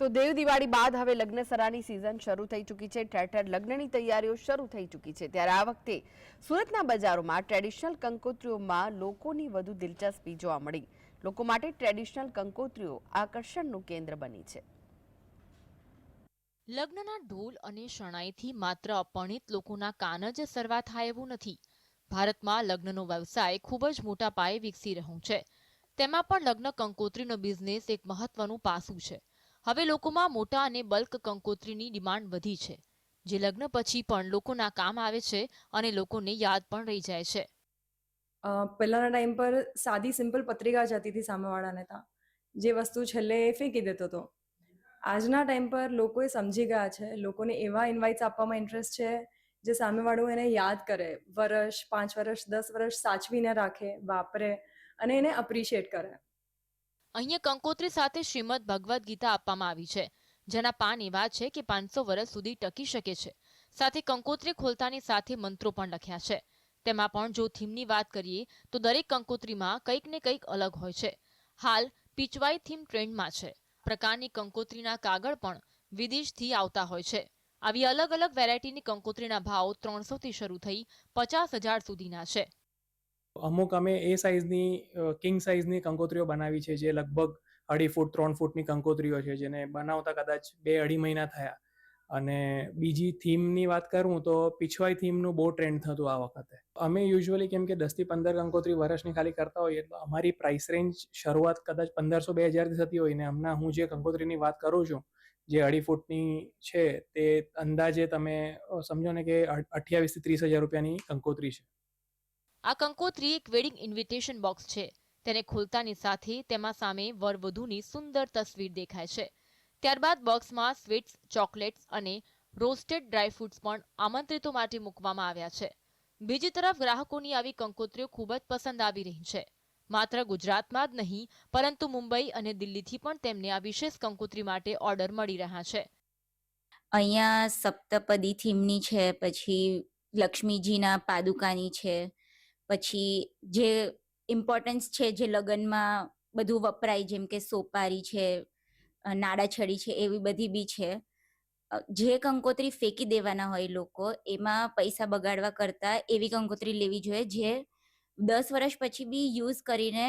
તો દેવ દિવાળી બાદ હવે લગ્નસરાની સિઝન શરૂ થઈ ચૂકી છે। ઠેર ઠેર લગ્નની તૈયારીઓ શરૂ થઈ ચૂકી છે। ત્યારે આ વખતે સુરતના બજારોમાં ટ્રેડિશનલ કંકોત્રીઓમાં લોકોની વધુ દિલચસ્પી જોવા મળી। લોકો માટે ટ્રેડિશનલ કંકોત્રીઓ આકર્ષણનું કેન્દ્ર બની છે। લગ્નના ઢોલ અને શણાઈથી માત્ર અપરિણિત લોકોના કાન જ સરવા થાય એવું નથી। ભારતમાં લગ્નનો વ્યવસાય ખૂબ જ મોટા પાયે વિકસી રહ્યો છે। તેમાં પણ લગ્ન કંકોત્રીનો બિઝનેસ એક મહત્વનું પાસું છે। હવે લોકોમાં મોટા અને બલ્ક કંકોત્રીની ડિમાન્ડ વધી છે, જે લગ્ન પછી પણ લોકોના કામ આવે છે અને લોકોને યાદ પણ રહી જાય છે। પહેલાના ટાઈમ પર સાદી સિમ્પલ પત્રિકા જતી હતી સામેવાળાને ત્યાં, જે વસ્તુ છેલ્લે એ ફેંકી દેતો હતો। આજના ટાઈમ પર લોકોએ સમજી ગયા છે, લોકોને એવા ઇન્વાઇટ્સ આપવામાં ઇન્ટરેસ્ટ છે જે સામેવાળું એને યાદ કરે, વર્ષ 5 વર્ષ 10 વર્ષ સાચવીને રાખે, વાપરે અને એને અપ્રિશિએટ કરે। અહીંયા કંકોત્રી સાથે શ્રીમદ ભગવદ્ ગીતા આપવામાં આવી છે, જેના પાન એવા છે કે 500 વર્ષ સુધી ટકી શકે છે। સાથે કંકોત્રી ખોલતાની સાથે મંત્રો પણ લખ્યા છે। તેમાં પણ જો થીમની વાત કરીએ તો દરેક કંકોત્રીમાં કંઈક ને કંઈક અલગ હોય છે। હાલ પીચવાઈ થીમ ટ્રેન્ડમાં છે। પ્રકારની કંકોત્રીના કાગળ પણ વિદેશથી આવતા હોય છે। આવી અલગ અલગ વેરાયટીની કંકોત્રીના ભાવ 300 થી શરૂ થઈ 50,000 સુધીના છે। અમુક અમે એ સાઇઝની કિંગ સાઇઝની કંકોત્રીઓ બનાવી છે, જે લગભગ 2.5 ફૂટ 3 ફૂટની કંકોત્રીઓ છે, જેને બનાવતા કદાચ 2-2.5 મહિના થયા। અને બીજી થીમની વાત કરું તો પીછવાઈ થીમનું બહુ ટ્રેન્ડ થતું આ વખતે। અમે યુઝ્યુઅલી કેમ કે 10 થી 15 કંકોત્રી વર્ષની ખાલી કરતા હોઈએ, તો અમારી પ્રાઇસ રેન્જ શરૂઆત કદાચ 1500-2000થી થતી હોય ને હમણાં હું જે કંકોત્રીની વાત કરું છું, જે 2.5 ફૂટની છે, તે અંદાજે તમે સમજો ને કે 28,000 થી 30,000 રૂપિયાની કંકોત્રી છે। આ કંકોત્રી એક વેડિંગ ઇન્વિટેશન બોક્સ છે। તેને ખોલતાની સાથે તેમાં સામે વર વધુની સુંદર તસવીર દેખાય છે। ત્યારબાદ બોક્સમાં સ્વીટ્સ, ચોકલેટ્સ અને રોસ્ટેડ ડ્રાયફ્રૂટ્સ પણ આમંત્રિતો માટે મૂકવામાં આવ્યા છે। બીજી તરફ ગ્રાહકોની આવી કંકોત્રીઓ ખૂબ જ પસંદ આવી રહી છે। માત્ર ગુજરાતમાં જ નહીં, પરંતુ મુંબઈ અને દિલ્હીથી પણ તેમને આ વિશેષ કંકોત્રી માટે ઓર્ડર મળી રહ્યા છે। અહીંયા સપ્તપદી થીમની છે, પછી લક્ષ્મીજીના પાદુકાની છે, પછી જે ઇમ્પોર્ટન્સ છે, જે લગ્નમાં બધું વપરાય, જેમ કે સોપારી છે, નાડાછડી છે, એવી બધી બી છે। જે કંકોત્રી ફેંકી દેવાના હોય લોકો, એમાં પૈસા બગાડવા કરતાં એવી કંકોત્રી લેવી જોઈએ જે 10 વર્ષ પછી બી યુઝ કરીને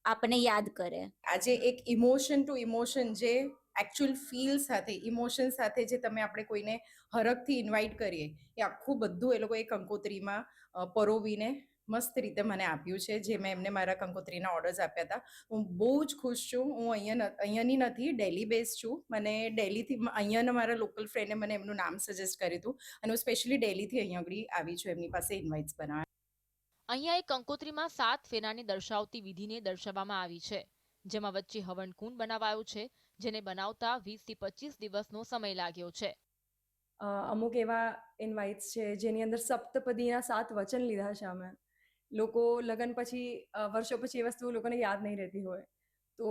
આપણને યાદ કરે। આજે એક ઇમોશન ટુ ઇમોશન, જે એકચ્યુઅલ ફીલ સાથે, ઇમોશન સાથે જે તમે આપણે કોઈને હરખથી ઇન્વાઇટ કરીએ, એ આખું બધું એ લોકો એ કંકોત્રીમાં પરોવીને મસ્ત રીતે મને આપ્યું છે, જે મેં એમને મારા કંકોત્રીના ઓર્ડર્સ આપ્યા હતા। હું બહુ જ ખુશ છું। હું અહીંયાની નથી, દિલ્હી બેઝ છું। મને દિલ્હીથી અહીંયાના મારા લોકલ ફ્રેન્ડે મને એમનું નામ સજેસ્ટ કર્યું હતું અને હું સ્પેશિયલી દિલ્હીથી અહીંયા આગળ આવી છું એમની પાસે ઇન્વાઇટ્સ બનાવવા। અહીંયા એક કંકોત્રીમાં 7 ફેરાને દર્શાવતી વિધિને દર્શાવવામાં આવી છે, જેમાં વચ્ચે હવનકુંડ બનાવાયો છે, જેને બનાવતા 20 થી 25 દિવસનો સમય લાગ્યો છે। અમુક એવા ઇન્વાઇટ્સ છે જેની અંદર સપ્તપદીના 7 વચન લીધા છે અમે। લોકો લગ્ન પછી વર્ષો પછી એ વસ્તુ લોકોને યાદ નહીં રહેતી હોય, તો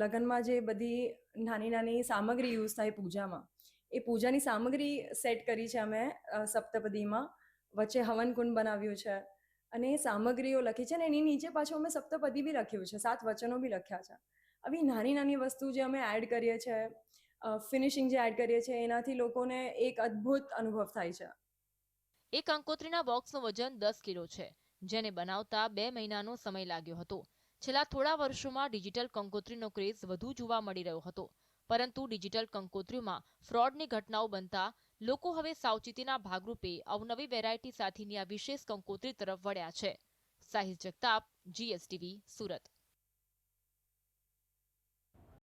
લગ્નમાં જે બધી નાની નાની સામગ્રી યુઝ થાય પૂજામાં, એ પૂજાની સામગ્રી સેટ કરી છે અમે સપ્તપદીમાં। વચ્ચે હવનકુંડ બનાવ્યું છે અને એ સામગ્રીઓ લખી છે, અને એની નીચે પાછું અમે સપ્તપદી બી લખ્યું છે, 7 વચનો બી લખ્યા છે। આવી નાની નાની વસ્તુ જે અમે એડ કરીએ છીએ, ફિનિશિંગ જે એડ કરીએ છીએ, એનાથી લોકોને એક અદ્ભુત અનુભવ થાય છે। એક કંકોત્રીના બોક્સનું વજન 10 કિલો છે, જેને બનાવતા 2 મહિનાનો સમય લાગ્યો હતો। છેલ્લા થોડા વર્ષોમાં ડિજિટલ કંકોત્રીનો ક્રેઝ વધુ જોવા મળી રહ્યો હતો, પરંતુ ડિજિટલ કંકોત્રીમાં ફ્રોડની ઘટનાઓ બનતા લોકો હવે સાવચેતીના ભાગરૂપે અવનવી વેરાયટી સાથેની આ વિશેષ કંકોત્રી તરફ વળ્યા છે। સાહિલ જગતાપ, GSTV, સુરત।